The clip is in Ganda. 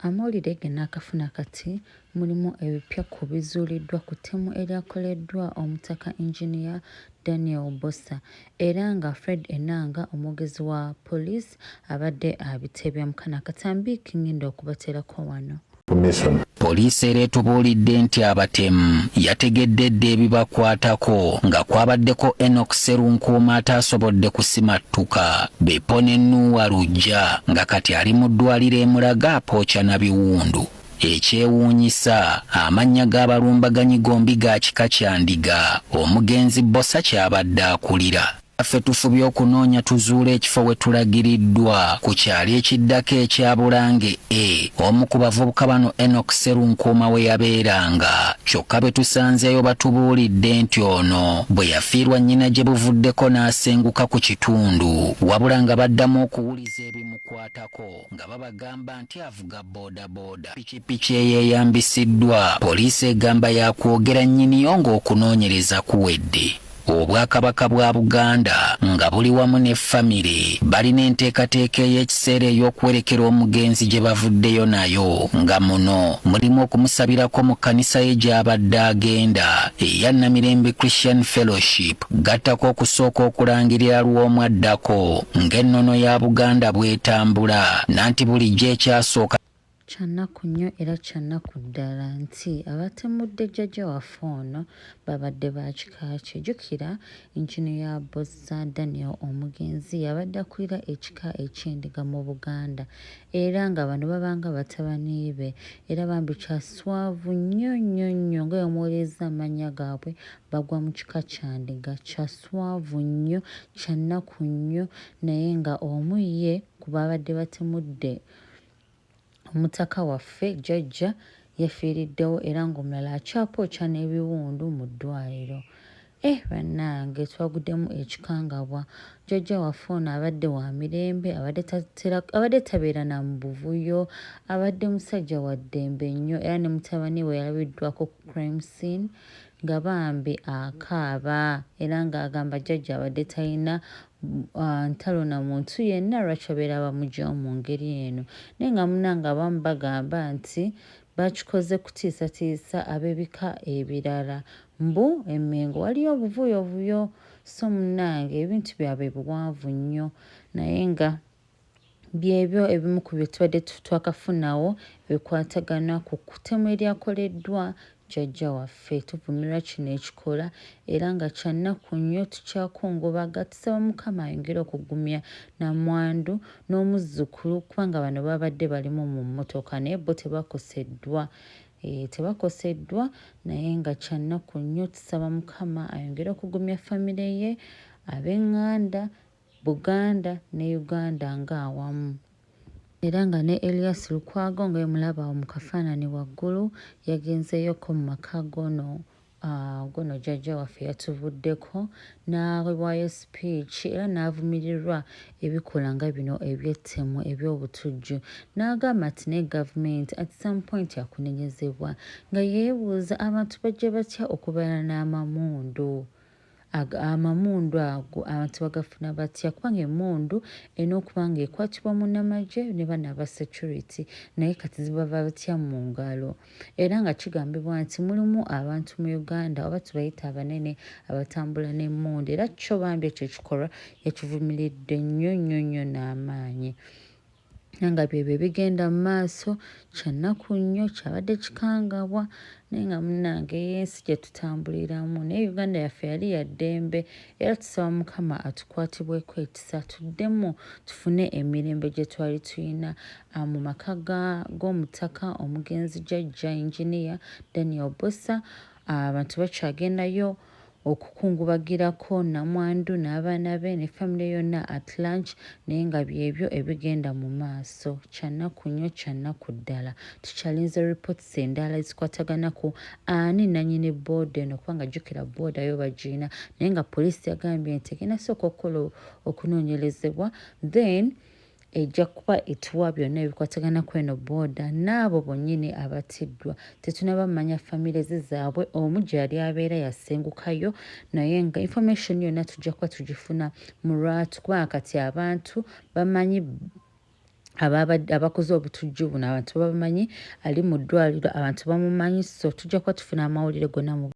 Amawulire gonna akafuna kati mulimu ebipya ku bizuuliddwa ku ttemu eryakoleddwa omutaka Engineer Daniel Bosса era nga Fred Enanga omwogezi wa poliisi abadde abiteebya mu kano akatambi ngenda okubateerako wano. Poliisi era etubuulidde nti abatemu yategedde dda ebibakwatako nga kwabaddeko Enoch Sserunkuuma ataasobodde kusimattuka, Beppo ne Nuuwa Lujja nga kati ali mu ddwaliro e Mulago apookya na biwundu. Ekyewuunyisa amannya g'abalumbaganyi gombi ga kika kya Ndiga, omugenzi Bossa kyabadde akulira. Ffe tufubye okunoonya tuzuule ekifo we tulagiriddwa ku kyali ekiddako ekya Bulange omu ku bavubuka bano Enoch Sserunkuuma we yabeeranga, kyokka bwe tusanzeeyo batubuulidde nti ono bwe yafiirwa nnyina gye buvuddeko n'asenguka ku kitundu, wabula nga baddamu okuwuliza ebimukwatako nga babagamba nti avuga boodabooda. Pikipiki eyeeyambisiddwa poliisi egamba yakwogera nnyiniyo ng'okunoonyereza kuwedde. Obwakabaka bwa Buganda nga buli wamu ne famire balina enteekateeka ey'ekiseera ey'okwerekera omugenzi gye bavuddeyo nayo, nga muno mulimu okumusabirako mu kkanisa ye gy'abadde agenda eya Namirembe Christian Fellowship, gattako okusooka okulangirira lw'omwaddako ng'ennono ya Buganda bw'etambula, nanti bulijjo ekyasooka Kyannaku nnyo era kyannaku ddala nti abatemudde jjajja waffe ono babadde ba kika kye. Jjukira Engineer Bossa Daniel omugenzi yabadde akulira ekika eky'Endiga mu Buganda era nga bano babanga batabani be era bambi kyaswavu nnyo nnyo nnyo nga yomuwuliriza amannya gaabwe bagwa mu kika kya Ndiga. Kyaswavu nnyo, kyannaku nnyo, naye nga omu ye ku babadde batemudde Mutaka waffe jjajja yafiiriddewo era ng'omulala akyapookya n'ebiwundu mu ddwaliro. Bannange twaguddemu ekikangabwa. Jjajja waffe ono abadde wa mirembe, abadde tabeera na mu buvuyo, abadde musajja wa ddembe nnyo era ne mutabani we yalabiddwako ku crime scene nga bambi akaaba era ng'agamba jjajja abadde talina ntalo na muntu yenna lwaki abeera bamugyawo mu ngeri eno. Naye nga munnange abamu bagamba nti bakikoze kutiisatiisa ab'ebika ebirala. Mbu Emmengo waliyo obuvuyovuyo, so munnange ebintu byabwe biwanvu nnyo, naye nga byebyo ebimu ku bye tubadde twakafunawo bikwatagana ku ttemu eryakoleddwa jjajja waffe. Tuvumirwa kino ekikola era nga kyannaku nnyo, tukyakungubaga tusaba Mukama ayongere okugumya nnamwandu n'omuzzukulu kubanga bano babadde balimu mu mmotoka naye bo tebakoseddwa. Tebakoseddwa naye nga kyannaku nnyo, tusaba Mukama ayongere okugumya famire ye, ab'eŋŋanda, Buganda ne Uganda ng'awamu. Era nga ne Elias Lukwago nga mulaba mu kafaananyi waggulu yagenzeeyoko mu maka gono jjajja waffe yatuvuddeko n'awaayo speech era n'avumirirwa ebikola nga bino eby'ettemu eby'obutujju. N'agamba nti ne gavumenti at some point yakunenyezebwa, nga yeebuuza abantu bajja batya okubeera n'amamundu. Amamundu ago abantu bagafuna batya kubanga emmundu erina okuba nga ekwatibwa munnamagye ne bano aba security, naye kati zibava batya mu ngalo. Era nga kigambibwa nti mulimu abantu mu Uganda oba tubayita abanene abatambula n'emmundu era kyo bambi ekyo ekikolwa yakivumiridde nnyo nnyo nnyo n'amaanyi. Nga byebyo bigenda mu maaso, kyannaku nnyo, kyabadde kikangabwa naye nga munnange y'ensi gye tutambuliramu, naye Uganda yaffe yali ya ddembe era tusaba Mukama atukwatibweko ekisa, tuddemu tufune emirembe gye twali tulina mu maka g'omutaka omugenzi jjajja Engineer Daniel Bossa. Abantu bakyagendayo okukungubagirako nnamwandu n'abaana be ne famire yonna at lunch, naye nga byebyo ebigenda mu maaso. Kyannaku nnyo, kyannaku ddala. Tukyalinze reports endala ezikwatagana ku ani nannyini booda eno kubanga jjukira booda yo bagirina, naye nga poliisi yagambye nti egenda sooka okukola okunoonyerezebwa then ejja kuba etuwa byonna ebikwatagana ku eno booda n'abo bonnyini abattiddwa. Tetunaba mmanya famire zaabwe, omu gye yali abeera yasengukayo, naye nga information yonna tujja kuba tugifuna mu lwatu kubanga kati abantu bamanyi abakoze obutujju buno abantu babamanyi ali mu ddwaliro abantu bamumanyi so tujja kuba tufuna amawulire gonna mu